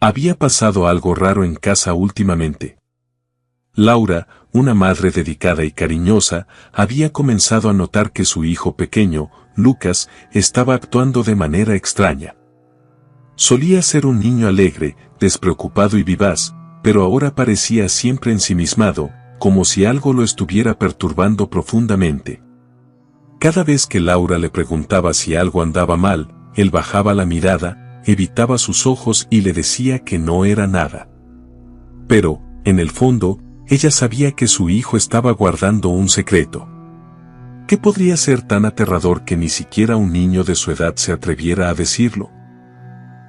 Había pasado algo raro en casa últimamente. Laura, una madre dedicada y cariñosa, había comenzado a notar que su hijo pequeño, Lucas, estaba actuando de manera extraña. Solía ser un niño alegre, despreocupado y vivaz, pero ahora parecía siempre ensimismado, como si algo lo estuviera perturbando profundamente. Cada vez que Laura le preguntaba si algo andaba mal, él bajaba la mirada, evitaba sus ojos y le decía que no era nada. Pero, en el fondo, ella sabía que su hijo estaba guardando un secreto. ¿Qué podría ser tan aterrador que ni siquiera un niño de su edad se atreviera a decirlo?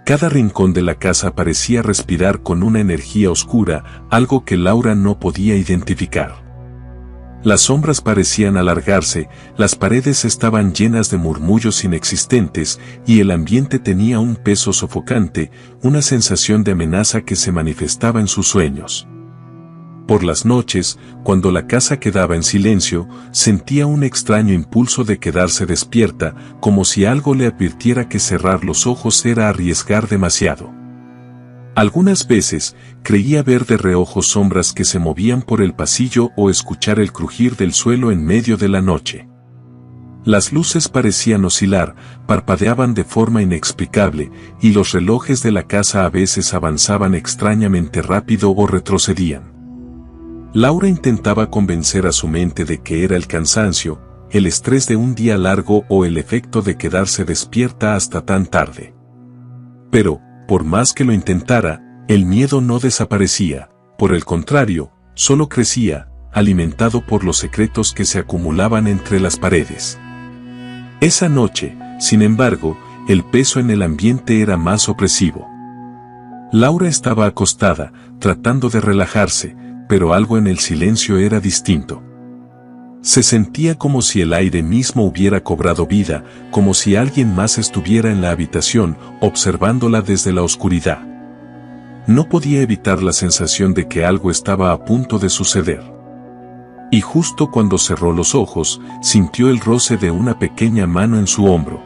Cada rincón de la casa parecía respirar con una energía oscura, algo que Laura no podía identificar. Las sombras parecían alargarse, las paredes estaban llenas de murmullos inexistentes y el ambiente tenía un peso sofocante, una sensación de amenaza que se manifestaba en sus sueños. Por las noches, cuando la casa quedaba en silencio, sentía un extraño impulso de quedarse despierta, como si algo le advirtiera que cerrar los ojos era arriesgar demasiado. Algunas veces, creía ver de reojo sombras que se movían por el pasillo o escuchar el crujir del suelo en medio de la noche. Las luces parecían oscilar, parpadeaban de forma inexplicable, y los relojes de la casa a veces avanzaban extrañamente rápido o retrocedían. Laura intentaba convencer a su mente de que era el cansancio, el estrés de un día largo o el efecto de quedarse despierta hasta tan tarde. Pero, por más que lo intentara, el miedo no desaparecía, por el contrario, solo crecía, alimentado por los secretos que se acumulaban entre las paredes. Esa noche, sin embargo, el peso en el ambiente era más opresivo. Laura estaba acostada, tratando de relajarse, pero algo en el silencio era distinto. Se sentía como si el aire mismo hubiera cobrado vida, como si alguien más estuviera en la habitación, observándola desde la oscuridad. No podía evitar la sensación de que algo estaba a punto de suceder. Y justo cuando cerró los ojos, sintió el roce de una pequeña mano en su hombro.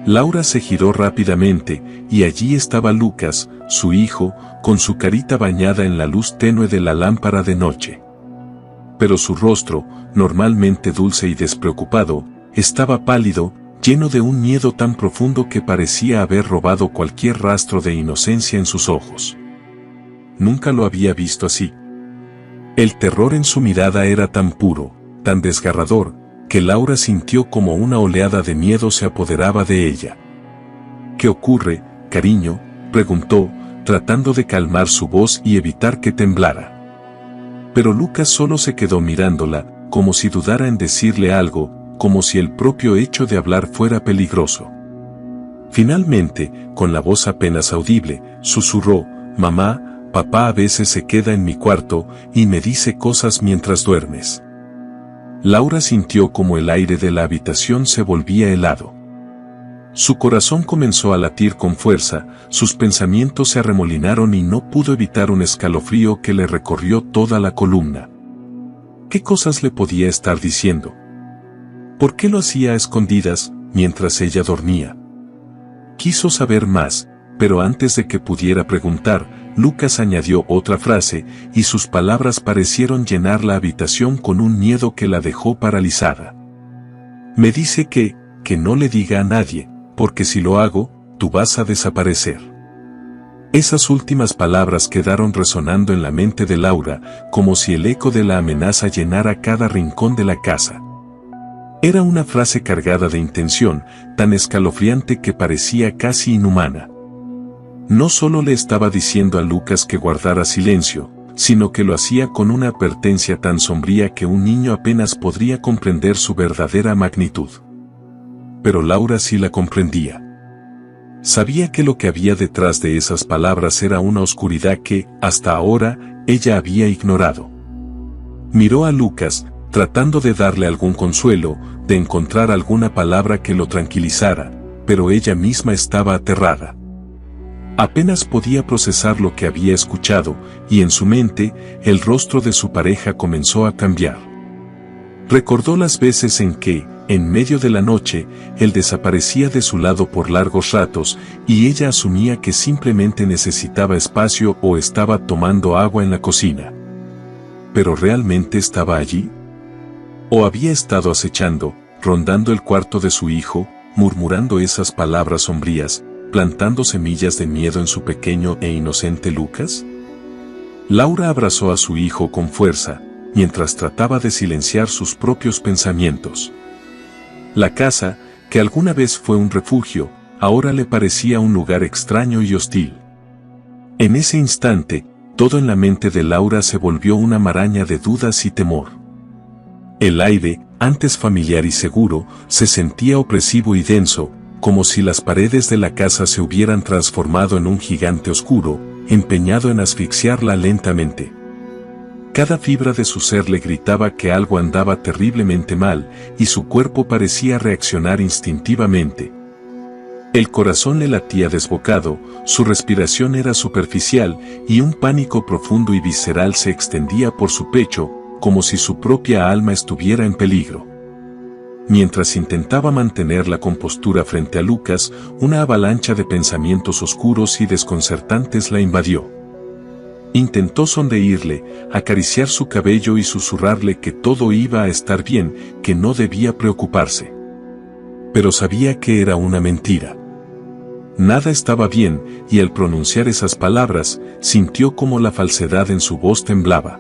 Laura se giró rápidamente, y allí estaba Lucas, su hijo, con su carita bañada en la luz tenue de la lámpara de noche. Pero su rostro, normalmente dulce y despreocupado, estaba pálido, lleno de un miedo tan profundo que parecía haber robado cualquier rastro de inocencia en sus ojos. Nunca lo había visto así. El terror en su mirada era tan puro, tan desgarrador, que Laura sintió como una oleada de miedo se apoderaba de ella. ¿Qué ocurre, cariño?, preguntó, tratando de calmar su voz y evitar que temblara. Pero Lucas solo se quedó mirándola, como si dudara en decirle algo, como si el propio hecho de hablar fuera peligroso. Finalmente, con la voz apenas audible, susurró: «Mamá, papá a veces se queda en mi cuarto y me dice cosas mientras duermes». Laura sintió como el aire de la habitación se volvía helado. Su corazón comenzó a latir con fuerza, sus pensamientos se arremolinaron y no pudo evitar un escalofrío que le recorrió toda la columna. ¿Qué cosas le podía estar diciendo? ¿Por qué lo hacía a escondidas, mientras ella dormía? Quiso saber más, pero antes de que pudiera preguntar, Lucas añadió otra frase, y sus palabras parecieron llenar la habitación con un miedo que la dejó paralizada. «Me dice que no le diga a nadie, porque si lo hago, tú vas a desaparecer». Esas últimas palabras quedaron resonando en la mente de Laura, como si el eco de la amenaza llenara cada rincón de la casa. Era una frase cargada de intención, tan escalofriante que parecía casi inhumana. No solo le estaba diciendo a Lucas que guardara silencio, sino que lo hacía con una advertencia tan sombría que un niño apenas podría comprender su verdadera magnitud. Pero Laura sí la comprendía. Sabía que lo que había detrás de esas palabras era una oscuridad que, hasta ahora, ella había ignorado. Miró a Lucas, tratando de darle algún consuelo, de encontrar alguna palabra que lo tranquilizara, pero ella misma estaba aterrada. Apenas podía procesar lo que había escuchado, y en su mente, el rostro de su pareja comenzó a cambiar. Recordó las veces en que, En medio de la noche, él desaparecía de su lado por largos ratos, y ella asumía que simplemente necesitaba espacio o estaba tomando agua en la cocina. ¿Pero realmente estaba allí? ¿O había estado acechando, rondando el cuarto de su hijo, murmurando esas palabras sombrías, plantando semillas de miedo en su pequeño e inocente Lucas? Laura abrazó a su hijo con fuerza, mientras trataba de silenciar sus propios pensamientos. La casa, que alguna vez fue un refugio, ahora le parecía un lugar extraño y hostil. En ese instante, todo en la mente de Laura se volvió una maraña de dudas y temor. El aire, antes familiar y seguro, se sentía opresivo y denso, como si las paredes de la casa se hubieran transformado en un gigante oscuro, empeñado en asfixiarla lentamente. Cada fibra de su ser le gritaba que algo andaba terriblemente mal, y su cuerpo parecía reaccionar instintivamente. El corazón le latía desbocado, su respiración era superficial, y un pánico profundo y visceral se extendía por su pecho, como si su propia alma estuviera en peligro. Mientras intentaba mantener la compostura frente a Lucas, una avalancha de pensamientos oscuros y desconcertantes la invadió. Intentó sonreírle, acariciar su cabello y susurrarle que todo iba a estar bien, que no debía preocuparse. Pero sabía que era una mentira. Nada estaba bien, y al pronunciar esas palabras, sintió como la falsedad en su voz temblaba.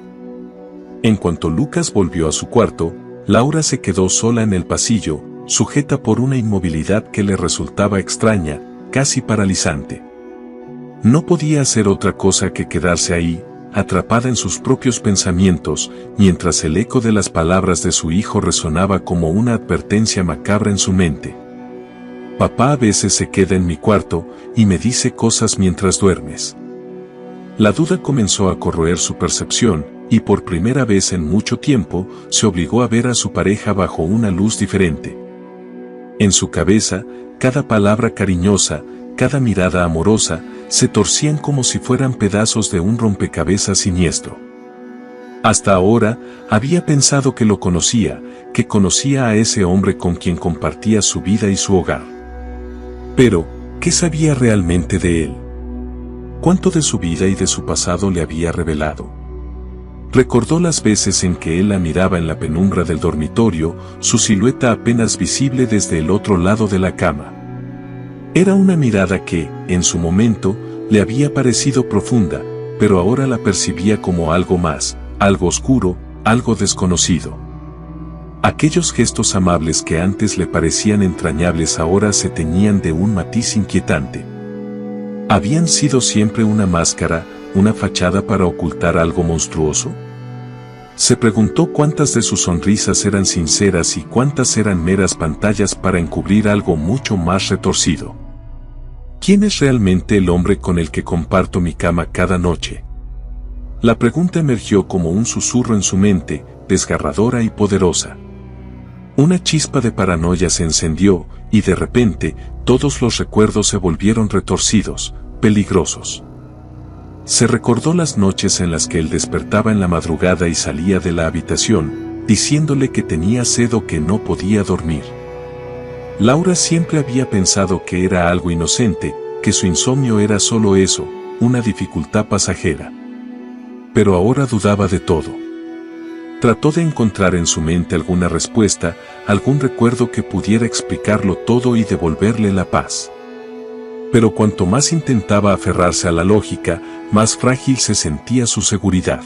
En cuanto Lucas volvió a su cuarto, Laura se quedó sola en el pasillo, sujeta por una inmovilidad que le resultaba extraña, casi paralizante. No podía hacer otra cosa que quedarse ahí, atrapada en sus propios pensamientos, mientras el eco de las palabras de su hijo resonaba como una advertencia macabra en su mente. Papá a veces se queda en mi cuarto y me dice cosas mientras duermes. La duda comenzó a corroer su percepción, y por primera vez en mucho tiempo, se obligó a ver a su pareja bajo una luz diferente. En su cabeza, cada palabra cariñosa, cada mirada amorosa, se torcían como si fueran pedazos de un rompecabezas siniestro. Hasta ahora, había pensado que lo conocía, que conocía a ese hombre con quien compartía su vida y su hogar. Pero, ¿qué sabía realmente de él? ¿Cuánto de su vida y de su pasado le había revelado? Recordó las veces en que él la miraba en la penumbra del dormitorio, su silueta apenas visible desde el otro lado de la cama. Era una mirada que, en su momento, le había parecido profunda, pero ahora la percibía como algo más, algo oscuro, algo desconocido. Aquellos gestos amables que antes le parecían entrañables ahora se teñían de un matiz inquietante. ¿Habían sido siempre una máscara, una fachada para ocultar algo monstruoso? Se preguntó cuántas de sus sonrisas eran sinceras y cuántas eran meras pantallas para encubrir algo mucho más retorcido. ¿Quién es realmente el hombre con el que comparto mi cama cada noche? La pregunta emergió como un susurro en su mente, desgarradora y poderosa. Una chispa de paranoia se encendió, y de repente, todos los recuerdos se volvieron retorcidos, peligrosos. Se recordó las noches en las que él despertaba en la madrugada y salía de la habitación, diciéndole que tenía sed o que no podía dormir. Laura siempre había pensado que era algo inocente, que su insomnio era solo eso, una dificultad pasajera. Pero ahora dudaba de todo. Trató de encontrar en su mente alguna respuesta, algún recuerdo que pudiera explicarlo todo y devolverle la paz. Pero cuanto más intentaba aferrarse a la lógica, más frágil se sentía su seguridad.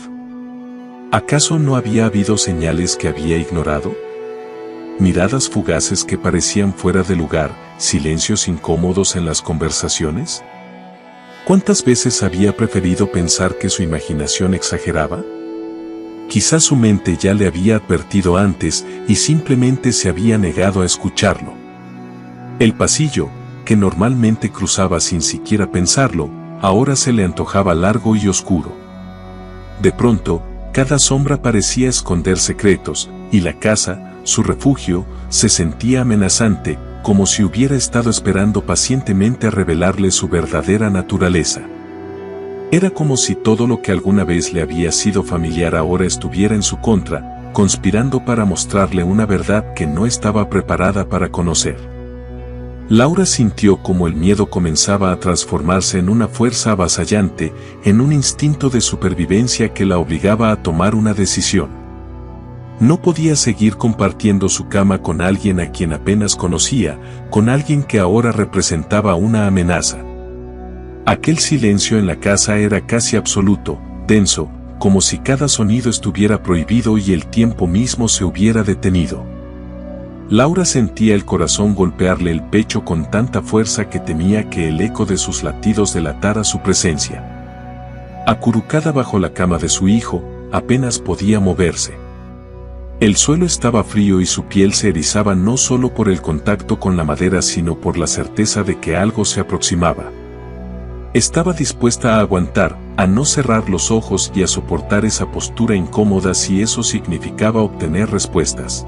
¿Acaso no había habido señales que había ignorado? Miradas fugaces que parecían fuera de lugar, silencios incómodos en las conversaciones. ¿Cuántas veces había preferido pensar que su imaginación exageraba? Quizás su mente ya le había advertido antes y simplemente se había negado a escucharlo. El pasillo, que normalmente cruzaba sin siquiera pensarlo, ahora se le antojaba largo y oscuro. De pronto, cada sombra parecía esconder secretos, y la casa, su refugio, se sentía amenazante, como si hubiera estado esperando pacientemente a revelarle su verdadera naturaleza. Era como si todo lo que alguna vez le había sido familiar ahora estuviera en su contra, conspirando para mostrarle una verdad que no estaba preparada para conocer. Laura sintió como el miedo comenzaba a transformarse en una fuerza avasallante, en un instinto de supervivencia que la obligaba a tomar una decisión. No podía seguir compartiendo su cama con alguien a quien apenas conocía, con alguien que ahora representaba una amenaza. Aquel silencio en la casa era casi absoluto, denso, como si cada sonido estuviera prohibido y el tiempo mismo se hubiera detenido. Laura sentía el corazón golpearle el pecho con tanta fuerza que temía que el eco de sus latidos delatara su presencia. Acurrucada bajo la cama de su hijo, apenas podía moverse. El suelo estaba frío y su piel se erizaba no solo por el contacto con la madera sino por la certeza de que algo se aproximaba. Estaba dispuesta a aguantar, a no cerrar los ojos y a soportar esa postura incómoda si eso significaba obtener respuestas.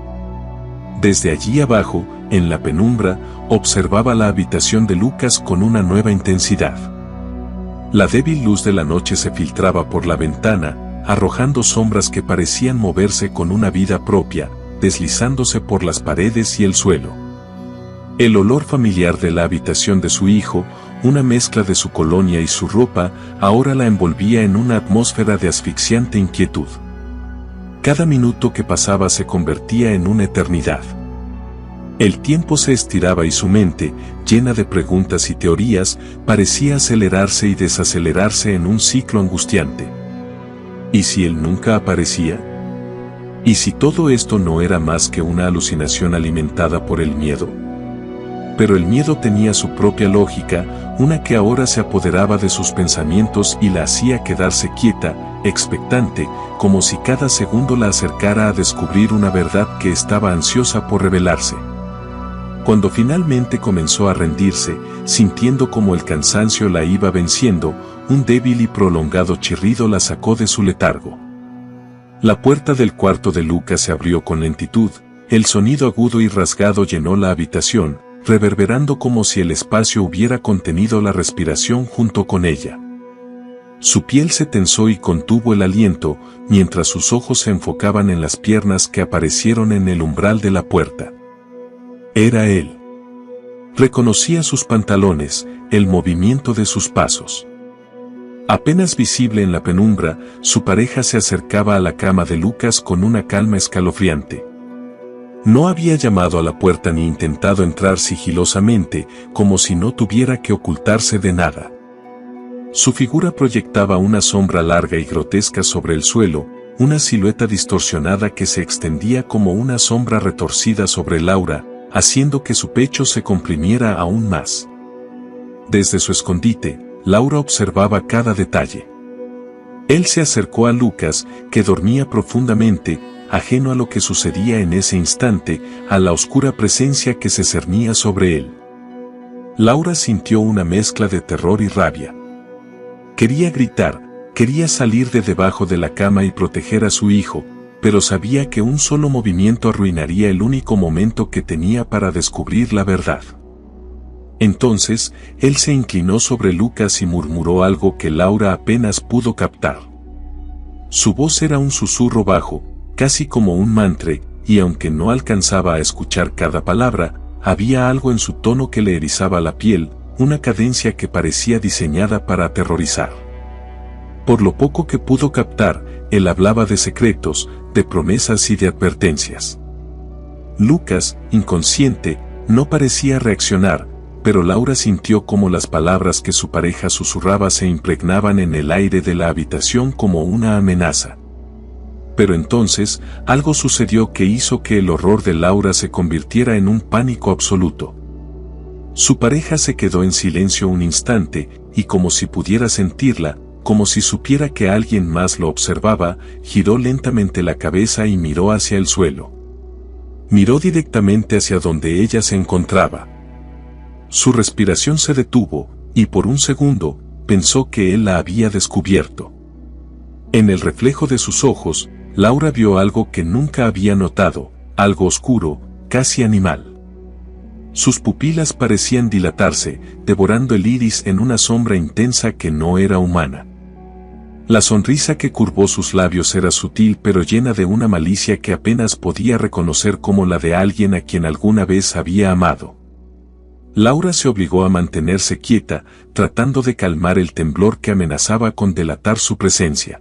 Desde allí abajo, en la penumbra, observaba la habitación de Lucas con una nueva intensidad. La débil luz de la noche se filtraba por la ventana, arrojando sombras que parecían moverse con una vida propia, deslizándose por las paredes y el suelo. El olor familiar de la habitación de su hijo, una mezcla de su colonia y su ropa, ahora la envolvía en una atmósfera de asfixiante inquietud. Cada minuto que pasaba se convertía en una eternidad. El tiempo se estiraba y su mente, llena de preguntas y teorías, parecía acelerarse y desacelerarse en un ciclo angustiante. ¿Y si él nunca aparecía? ¿Y si todo esto no era más que una alucinación alimentada por el miedo? Pero el miedo tenía su propia lógica, una que ahora se apoderaba de sus pensamientos y la hacía quedarse quieta, expectante, como si cada segundo la acercara a descubrir una verdad que estaba ansiosa por revelarse. Cuando finalmente comenzó a rendirse, sintiendo como el cansancio la iba venciendo, un débil y prolongado chirrido la sacó de su letargo. La puerta del cuarto de Lucas se abrió con lentitud, el sonido agudo y rasgado llenó la habitación, reverberando como si el espacio hubiera contenido la respiración junto con ella. Su piel se tensó y contuvo el aliento, mientras sus ojos se enfocaban en las piernas que aparecieron en el umbral de la puerta. Era él. Reconocía sus pantalones, el movimiento de sus pasos. Apenas visible en la penumbra, su pareja se acercaba a la cama de Lucas con una calma escalofriante. No había llamado a la puerta ni intentado entrar sigilosamente, como si no tuviera que ocultarse de nada. Su figura proyectaba una sombra larga y grotesca sobre el suelo, una silueta distorsionada que se extendía como una sombra retorcida sobre Laura, haciendo que su pecho se comprimiera aún más. Desde su escondite, Laura observaba cada detalle. Él se acercó a Lucas, que dormía profundamente, ajeno a lo que sucedía en ese instante, a la oscura presencia que se cernía sobre él. Laura sintió una mezcla de terror y rabia. Quería gritar, quería salir de debajo de la cama y proteger a su hijo, pero sabía que un solo movimiento arruinaría el único momento que tenía para descubrir la verdad. Entonces, él se inclinó sobre Lucas y murmuró algo que Laura apenas pudo captar. Su voz era un susurro bajo, casi como un mantra, y aunque no alcanzaba a escuchar cada palabra, había algo en su tono que le erizaba la piel, una cadencia que parecía diseñada para aterrorizar. Por lo poco que pudo captar, él hablaba de secretos, de promesas y de advertencias. Lucas, inconsciente, no parecía reaccionar, pero Laura sintió como las palabras que su pareja susurraba se impregnaban en el aire de la habitación como una amenaza. Pero entonces, algo sucedió que hizo que el horror de Laura se convirtiera en un pánico absoluto. Su pareja se quedó en silencio un instante, y como si pudiera sentirla, como si supiera que alguien más lo observaba, giró lentamente la cabeza y miró hacia el suelo. Miró directamente hacia donde ella se encontraba. Su respiración se detuvo, y por un segundo, pensó que él la había descubierto. En el reflejo de sus ojos, Laura vio algo que nunca había notado, algo oscuro, casi animal. Sus pupilas parecían dilatarse, devorando el iris en una sombra intensa que no era humana. La sonrisa que curvó sus labios era sutil pero llena de una malicia que apenas podía reconocer como la de alguien a quien alguna vez había amado. Laura se obligó a mantenerse quieta, tratando de calmar el temblor que amenazaba con delatar su presencia.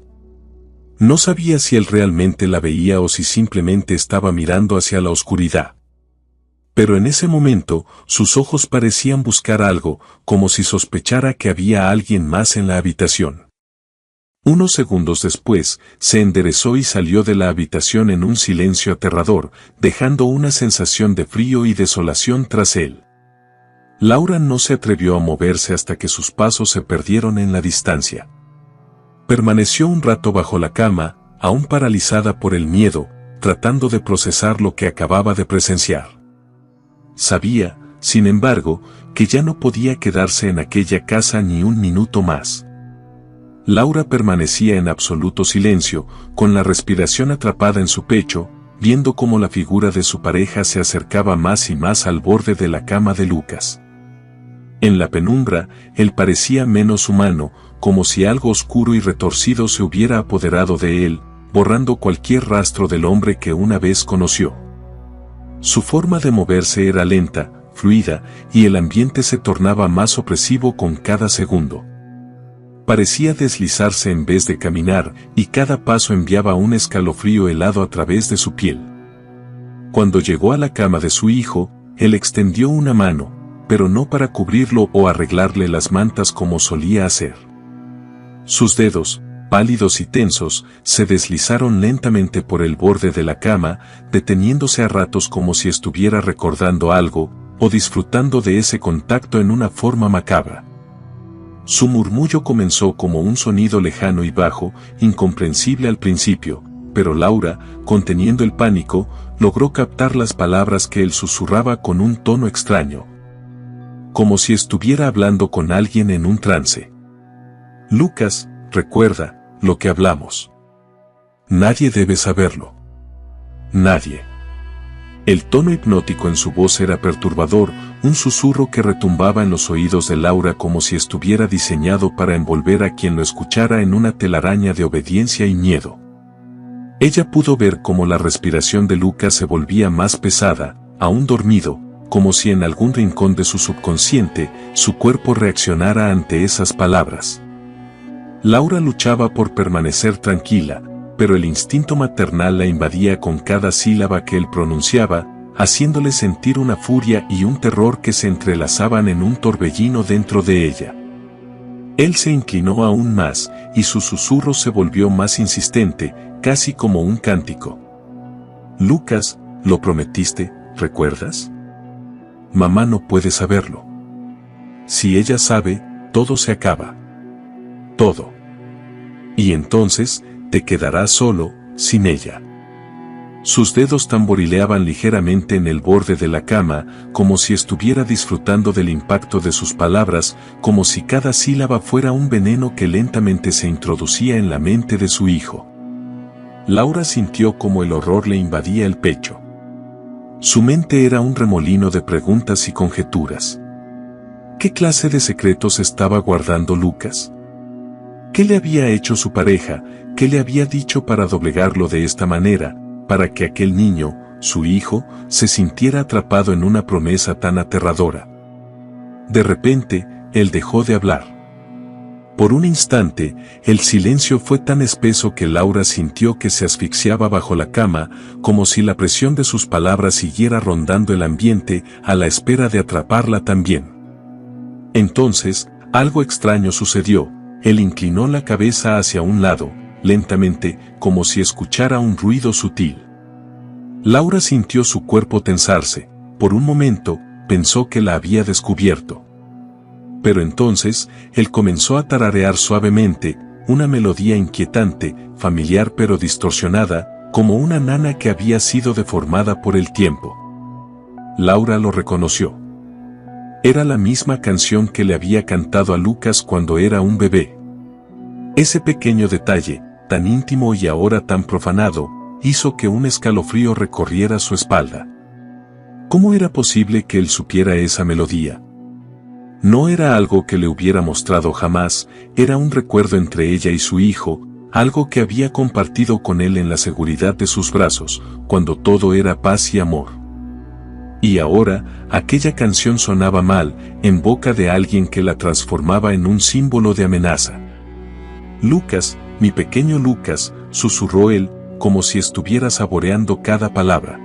No sabía si él realmente la veía o si simplemente estaba mirando hacia la oscuridad. Pero en ese momento, sus ojos parecían buscar algo, como si sospechara que había alguien más en la habitación. Unos segundos después, se enderezó y salió de la habitación en un silencio aterrador, dejando una sensación de frío y desolación tras él. Laura no se atrevió a moverse hasta que sus pasos se perdieron en la distancia. Permaneció un rato bajo la cama, aún paralizada por el miedo, tratando de procesar lo que acababa de presenciar. Sabía, sin embargo, que ya no podía quedarse en aquella casa ni un minuto más. Laura permanecía en absoluto silencio, con la respiración atrapada en su pecho, viendo cómo la figura de su pareja se acercaba más y más al borde de la cama de Lucas. En la penumbra, él parecía menos humano, como si algo oscuro y retorcido se hubiera apoderado de él, borrando cualquier rastro del hombre que una vez conoció. Su forma de moverse era lenta, fluida, y el ambiente se tornaba más opresivo con cada segundo. Parecía deslizarse en vez de caminar, y cada paso enviaba un escalofrío helado a través de su piel. Cuando llegó a la cama de su hijo, él extendió una mano, pero no para cubrirlo o arreglarle las mantas como solía hacer. Sus dedos, pálidos y tensos, se deslizaron lentamente por el borde de la cama, deteniéndose a ratos como si estuviera recordando algo, o disfrutando de ese contacto en una forma macabra. Su murmullo comenzó como un sonido lejano y bajo, incomprensible al principio, pero Laura, conteniendo el pánico, logró captar las palabras que él susurraba con un tono extraño, como si estuviera hablando con alguien en un trance. Lucas, recuerda lo que hablamos. Nadie debe saberlo. Nadie. El tono hipnótico en su voz era perturbador, un susurro que retumbaba en los oídos de Laura como si estuviera diseñado para envolver a quien lo escuchara en una telaraña de obediencia y miedo. Ella pudo ver cómo la respiración de Lucas se volvía más pesada, aún dormido, como si en algún rincón de su subconsciente, su cuerpo reaccionara ante esas palabras. Laura luchaba por permanecer tranquila, pero el instinto maternal la invadía con cada sílaba que él pronunciaba, haciéndole sentir una furia y un terror que se entrelazaban en un torbellino dentro de ella. Él se inclinó aún más, y su susurro se volvió más insistente, casi como un cántico. Lucas, lo prometiste, ¿recuerdas? Mamá no puede saberlo. Si ella sabe, todo se acaba. Todo. Y entonces, te quedarás solo, sin ella. Sus dedos tamborileaban ligeramente en el borde de la cama, como si estuviera disfrutando del impacto de sus palabras, como si cada sílaba fuera un veneno que lentamente se introducía en la mente de su hijo. Laura sintió como el horror le invadía el pecho. Su mente era un remolino de preguntas y conjeturas. ¿Qué clase de secretos estaba guardando Lucas? ¿Qué le había hecho su pareja? ¿Qué le había dicho para doblegarlo de esta manera, para que aquel niño, su hijo, se sintiera atrapado en una promesa tan aterradora? De repente, él dejó de hablar. Por un instante, el silencio fue tan espeso que Laura sintió que se asfixiaba bajo la cama, como si la presión de sus palabras siguiera rondando el ambiente, a la espera de atraparla también. Entonces, algo extraño sucedió. Él inclinó la cabeza hacia un lado, lentamente, como si escuchara un ruido sutil. Laura sintió su cuerpo tensarse. Por un momento, pensó que la había descubierto. Pero entonces, él comenzó a tararear suavemente, una melodía inquietante, familiar pero distorsionada, como una nana que había sido deformada por el tiempo. Laura lo reconoció. Era la misma canción que le había cantado a Lucas cuando era un bebé. Ese pequeño detalle, tan íntimo y ahora tan profanado, hizo que un escalofrío recorriera su espalda. ¿Cómo era posible que él supiera esa melodía? No era algo que le hubiera mostrado jamás, era un recuerdo entre ella y su hijo, algo que había compartido con él en la seguridad de sus brazos, cuando todo era paz y amor. Y ahora, aquella canción sonaba mal, en boca de alguien que la transformaba en un símbolo de amenaza. «Lucas, mi pequeño Lucas», susurró él, como si estuviera saboreando cada palabra.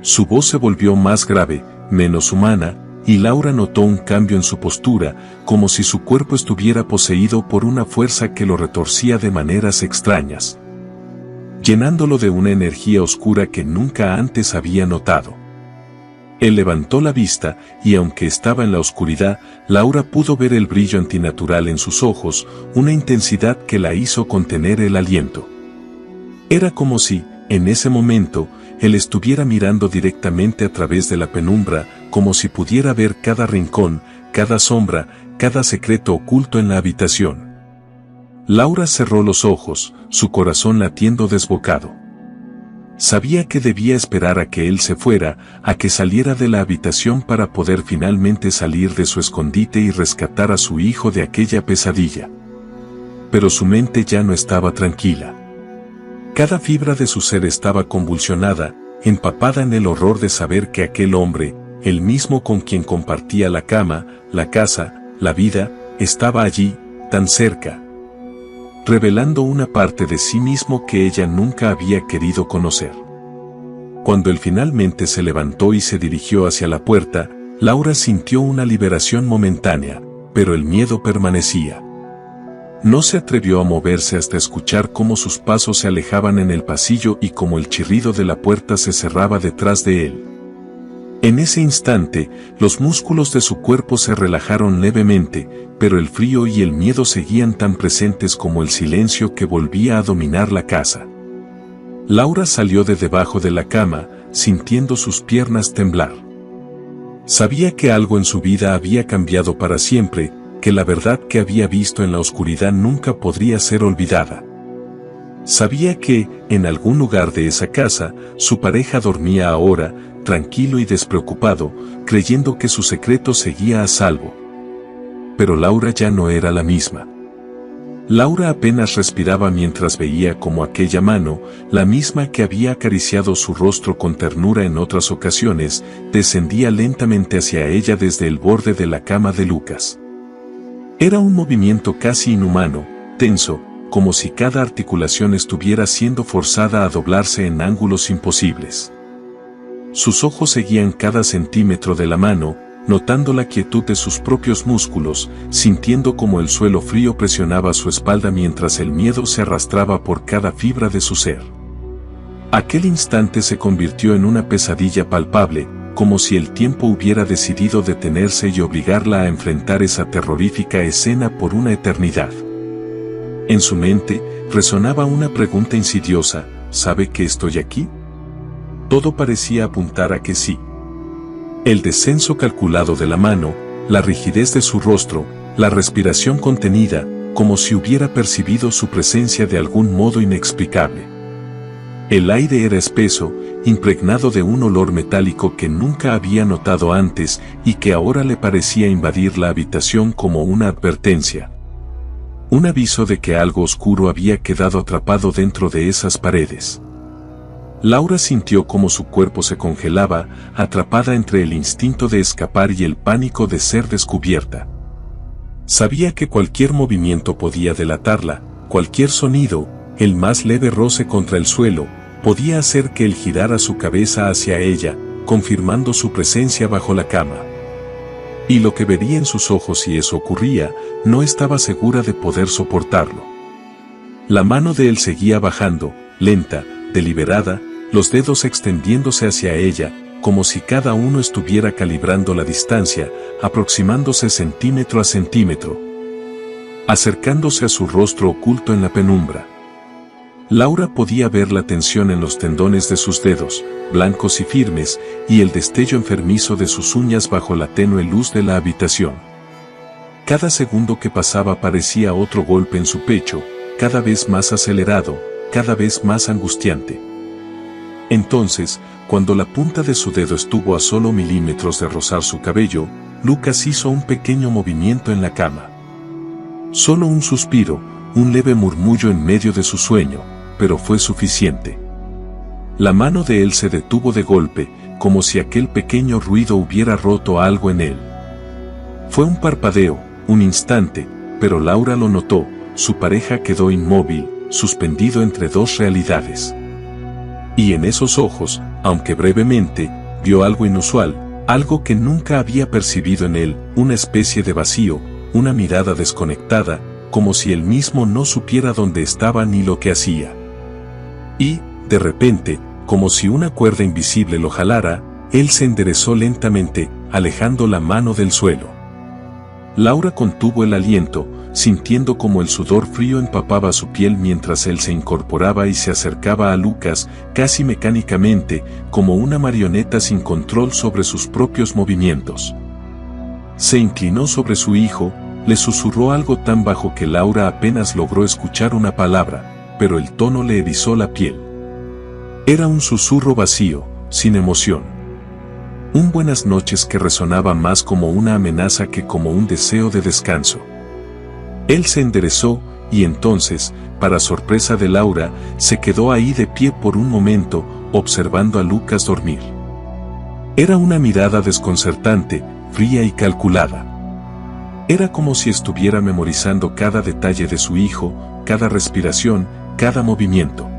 Su voz se volvió más grave, menos humana, y Laura notó un cambio en su postura, como si su cuerpo estuviera poseído por una fuerza que lo retorcía de maneras extrañas, llenándolo de una energía oscura que nunca antes había notado. Él levantó la vista, y aunque estaba en la oscuridad, Laura pudo ver el brillo antinatural en sus ojos, una intensidad que la hizo contener el aliento. Era como si, en ese momento, él estuviera mirando directamente a través de la penumbra, como si pudiera ver cada rincón, cada sombra, cada secreto oculto en la habitación. Laura cerró los ojos, su corazón latiendo desbocado. Sabía que debía esperar a que él se fuera, a que saliera de la habitación para poder finalmente salir de su escondite y rescatar a su hijo de aquella pesadilla. Pero su mente ya no estaba tranquila. Cada fibra de su ser estaba convulsionada, empapada en el horror de saber que aquel hombre, el mismo con quien compartía la cama, la casa, la vida, estaba allí, tan cerca, revelando una parte de sí mismo que ella nunca había querido conocer. Cuando él finalmente se levantó y se dirigió hacia la puerta, Laura sintió una liberación momentánea, pero el miedo permanecía. No se atrevió a moverse hasta escuchar cómo sus pasos se alejaban en el pasillo y cómo el chirrido de la puerta se cerraba detrás de él. En ese instante, los músculos de su cuerpo se relajaron levemente, pero el frío y el miedo seguían tan presentes como el silencio que volvía a dominar la casa. Laura salió de debajo de la cama, sintiendo sus piernas temblar. Sabía que algo en su vida había cambiado para siempre, que la verdad que había visto en la oscuridad nunca podría ser olvidada. Sabía que, en algún lugar de esa casa, su pareja dormía ahora, tranquilo y despreocupado, creyendo que su secreto seguía a salvo. Pero Laura ya no era la misma. Laura apenas respiraba mientras veía cómo aquella mano, la misma que había acariciado su rostro con ternura en otras ocasiones, descendía lentamente hacia ella desde el borde de la cama de Lucas. Era un movimiento casi inhumano, tenso, como si cada articulación estuviera siendo forzada a doblarse en ángulos imposibles. Sus ojos seguían cada centímetro de la mano, notando la quietud de sus propios músculos, sintiendo como el suelo frío presionaba su espalda mientras el miedo se arrastraba por cada fibra de su ser. Aquel instante se convirtió en una pesadilla palpable, como si el tiempo hubiera decidido detenerse y obligarla a enfrentar esa terrorífica escena por una eternidad. En su mente, resonaba una pregunta insidiosa: ¿sabe que estoy aquí? Todo parecía apuntar a que sí. El descenso calculado de la mano, la rigidez de su rostro, la respiración contenida, como si hubiera percibido su presencia de algún modo inexplicable. El aire era espeso, impregnado de un olor metálico que nunca había notado antes y que ahora le parecía invadir la habitación como una advertencia. Un aviso de que algo oscuro había quedado atrapado dentro de esas paredes. Laura sintió cómo su cuerpo se congelaba, atrapada entre el instinto de escapar y el pánico de ser descubierta. Sabía que cualquier movimiento podía delatarla, cualquier sonido, el más leve roce contra el suelo, podía hacer que él girara su cabeza hacia ella, confirmando su presencia bajo la cama. Y lo que vería en sus ojos si eso ocurría, no estaba segura de poder soportarlo. La mano de él seguía bajando, lenta, deliberada, los dedos extendiéndose hacia ella, como si cada uno estuviera calibrando la distancia, aproximándose centímetro a centímetro, acercándose a su rostro oculto en la penumbra. Laura podía ver la tensión en los tendones de sus dedos, blancos y firmes, y el destello enfermizo de sus uñas bajo la tenue luz de la habitación. Cada segundo que pasaba parecía otro golpe en su pecho, cada vez más acelerado, cada vez más angustiante. Entonces, cuando la punta de su dedo estuvo a solo milímetros de rozar su cabello, Lucas hizo un pequeño movimiento en la cama. Solo un suspiro, un leve murmullo en medio de su sueño, pero fue suficiente. La mano de él se detuvo de golpe, como si aquel pequeño ruido hubiera roto algo en él. Fue un parpadeo, un instante, pero Laura lo notó, su pareja quedó inmóvil, suspendido entre dos realidades. Y en esos ojos, aunque brevemente, vio algo inusual, algo que nunca había percibido en él, una especie de vacío, una mirada desconectada, como si él mismo no supiera dónde estaba ni lo que hacía. Y, de repente, como si una cuerda invisible lo jalara, él se enderezó lentamente, alejando la mano del suelo. Laura contuvo el aliento, sintiendo como el sudor frío empapaba su piel mientras él se incorporaba y se acercaba a Lucas, casi mecánicamente, como una marioneta sin control sobre sus propios movimientos. Se inclinó sobre su hijo, le susurró algo tan bajo que Laura apenas logró escuchar una palabra, pero el tono le erizó la piel. Era un susurro vacío, sin emoción. Un buenas noches que resonaba más como una amenaza que como un deseo de descanso. Él se enderezó, y entonces, para sorpresa de Laura, se quedó ahí de pie por un momento, observando a Lucas dormir. Era una mirada desconcertante, fría y calculada. Era como si estuviera memorizando cada detalle de su hijo, cada respiración, cada movimiento.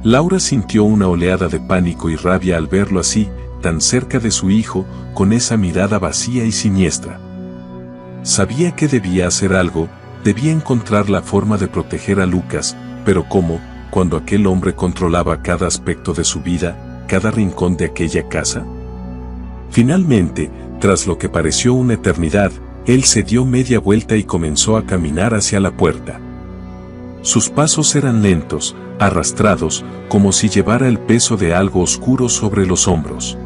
Laura sintió una oleada de pánico y rabia al verlo así, tan cerca de su hijo, con esa mirada vacía y siniestra. Sabía que debía hacer algo, debía encontrar la forma de proteger a Lucas, pero ¿cómo, cuando aquel hombre controlaba cada aspecto de su vida, cada rincón de aquella casa? Finalmente, tras lo que pareció una eternidad, él se dio media vuelta y comenzó a caminar hacia la puerta. Sus pasos eran lentos, arrastrados, como si llevara el peso de algo oscuro sobre los hombros.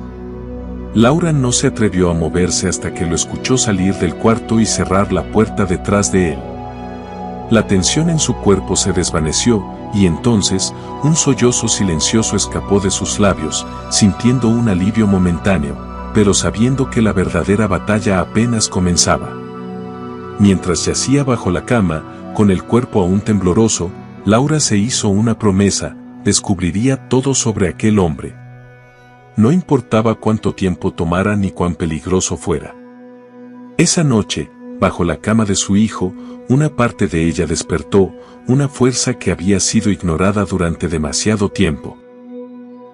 Laura no se atrevió a moverse hasta que lo escuchó salir del cuarto y cerrar la puerta detrás de él. La tensión en su cuerpo se desvaneció, y entonces, un sollozo silencioso escapó de sus labios, sintiendo un alivio momentáneo, pero sabiendo que la verdadera batalla apenas comenzaba. Mientras yacía bajo la cama, con el cuerpo aún tembloroso, Laura se hizo una promesa: descubriría todo sobre aquel hombre. No importaba cuánto tiempo tomara ni cuán peligroso fuera. Esa noche, bajo la cama de su hijo, una parte de ella despertó, una fuerza que había sido ignorada durante demasiado tiempo.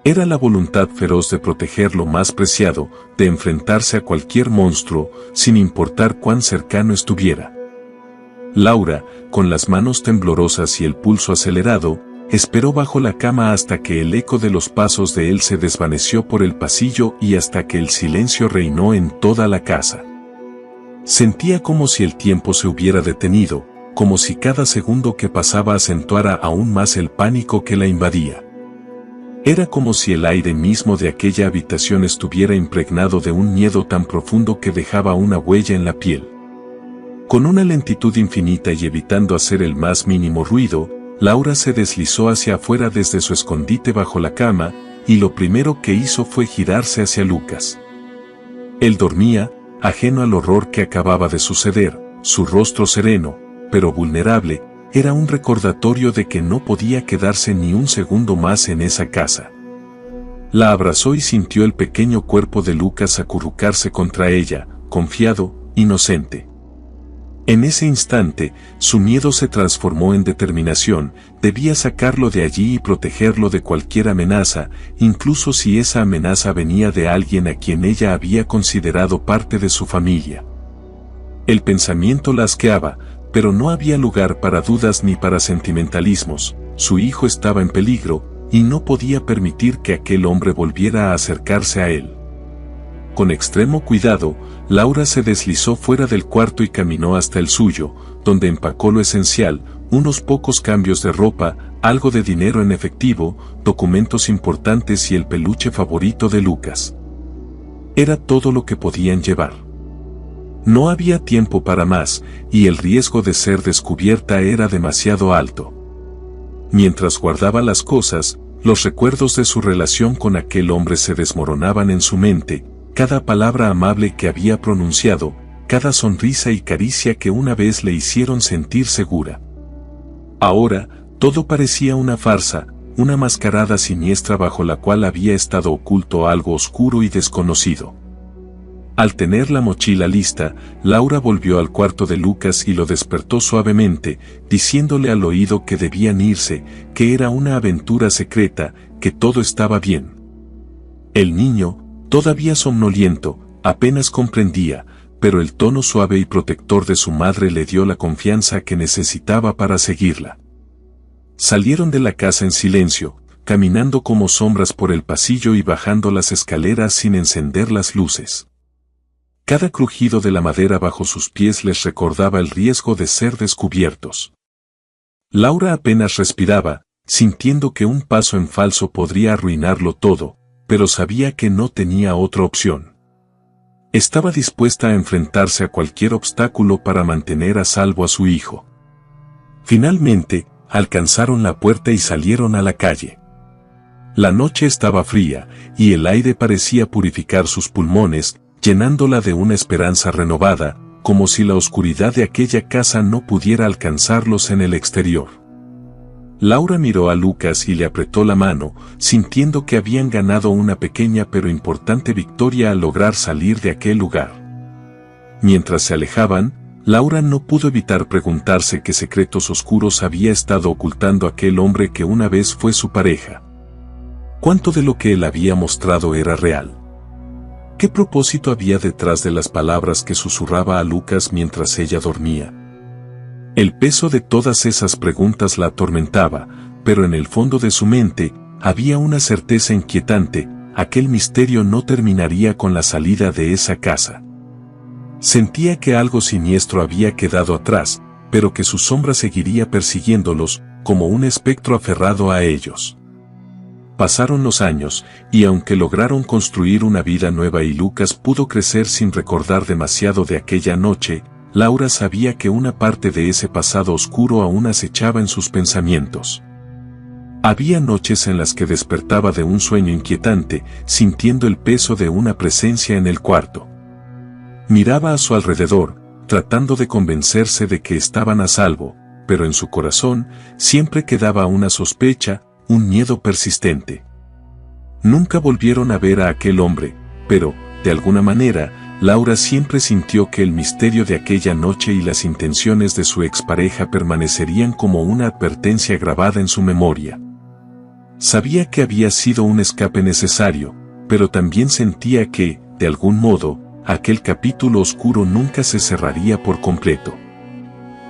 Era la voluntad feroz de proteger lo más preciado, de enfrentarse a cualquier monstruo, sin importar cuán cercano estuviera. Laura, con las manos temblorosas y el pulso acelerado, esperó bajo la cama hasta que el eco de los pasos de él se desvaneció por el pasillo y hasta que el silencio reinó en toda la casa. Sentía como si el tiempo se hubiera detenido, como si cada segundo que pasaba acentuara aún más el pánico que la invadía. Era como si el aire mismo de aquella habitación estuviera impregnado de un miedo tan profundo que dejaba una huella en la piel. Con una lentitud infinita y evitando hacer el más mínimo ruido, Laura se deslizó hacia afuera desde su escondite bajo la cama, y lo primero que hizo fue girarse hacia Lucas. Él dormía, ajeno al horror que acababa de suceder, su rostro sereno, pero vulnerable, era un recordatorio de que no podía quedarse ni un segundo más en esa casa. La abrazó y sintió el pequeño cuerpo de Lucas acurrucarse contra ella, confiado, inocente. En ese instante, su miedo se transformó en determinación, debía sacarlo de allí y protegerlo de cualquier amenaza, incluso si esa amenaza venía de alguien a quien ella había considerado parte de su familia. El pensamiento la asqueaba, pero no había lugar para dudas ni para sentimentalismos. Su hijo estaba en peligro, y no podía permitir que aquel hombre volviera a acercarse a él. Con extremo cuidado, Laura se deslizó fuera del cuarto y caminó hasta el suyo, donde empacó lo esencial, unos pocos cambios de ropa, algo de dinero en efectivo, documentos importantes y el peluche favorito de Lucas. Era todo lo que podían llevar. No había tiempo para más, y el riesgo de ser descubierta era demasiado alto. Mientras guardaba las cosas, los recuerdos de su relación con aquel hombre se desmoronaban en su mente, cada palabra amable que había pronunciado, cada sonrisa y caricia que una vez le hicieron sentir segura. Ahora, todo parecía una farsa, una mascarada siniestra bajo la cual había estado oculto algo oscuro y desconocido. Al tener la mochila lista, Laura volvió al cuarto de Lucas y lo despertó suavemente, diciéndole al oído que debían irse, que era una aventura secreta, que todo estaba bien. El niño, todavía somnoliento, apenas comprendía, pero el tono suave y protector de su madre le dio la confianza que necesitaba para seguirla. Salieron de la casa en silencio, caminando como sombras por el pasillo y bajando las escaleras sin encender las luces. Cada crujido de la madera bajo sus pies les recordaba el riesgo de ser descubiertos. Laura apenas respiraba, sintiendo que un paso en falso podría arruinarlo todo, pero sabía que no tenía otra opción. Estaba dispuesta a enfrentarse a cualquier obstáculo para mantener a salvo a su hijo. Finalmente, alcanzaron la puerta y salieron a la calle. La noche estaba fría, y el aire parecía purificar sus pulmones, llenándola de una esperanza renovada, como si la oscuridad de aquella casa no pudiera alcanzarlos en el exterior. Laura miró a Lucas y le apretó la mano, sintiendo que habían ganado una pequeña pero importante victoria al lograr salir de aquel lugar. Mientras se alejaban, Laura no pudo evitar preguntarse qué secretos oscuros había estado ocultando aquel hombre que una vez fue su pareja. ¿Cuánto de lo que él había mostrado era real? ¿Qué propósito había detrás de las palabras que susurraba a Lucas mientras ella dormía? El peso de todas esas preguntas la atormentaba, pero en el fondo de su mente, había una certeza inquietante: aquel misterio no terminaría con la salida de esa casa. Sentía que algo siniestro había quedado atrás, pero que su sombra seguiría persiguiéndolos, como un espectro aferrado a ellos. Pasaron los años, y aunque lograron construir una vida nueva y Lucas pudo crecer sin recordar demasiado de aquella noche, Laura sabía que una parte de ese pasado oscuro aún acechaba en sus pensamientos. Había noches en las que despertaba de un sueño inquietante, sintiendo el peso de una presencia en el cuarto. Miraba a su alrededor, tratando de convencerse de que estaban a salvo, pero en su corazón siempre quedaba una sospecha, un miedo persistente. Nunca volvieron a ver a aquel hombre, pero, de alguna manera, Laura siempre sintió que el misterio de aquella noche y las intenciones de su expareja permanecerían como una advertencia grabada en su memoria. Sabía que había sido un escape necesario, pero también sentía que, de algún modo, aquel capítulo oscuro nunca se cerraría por completo.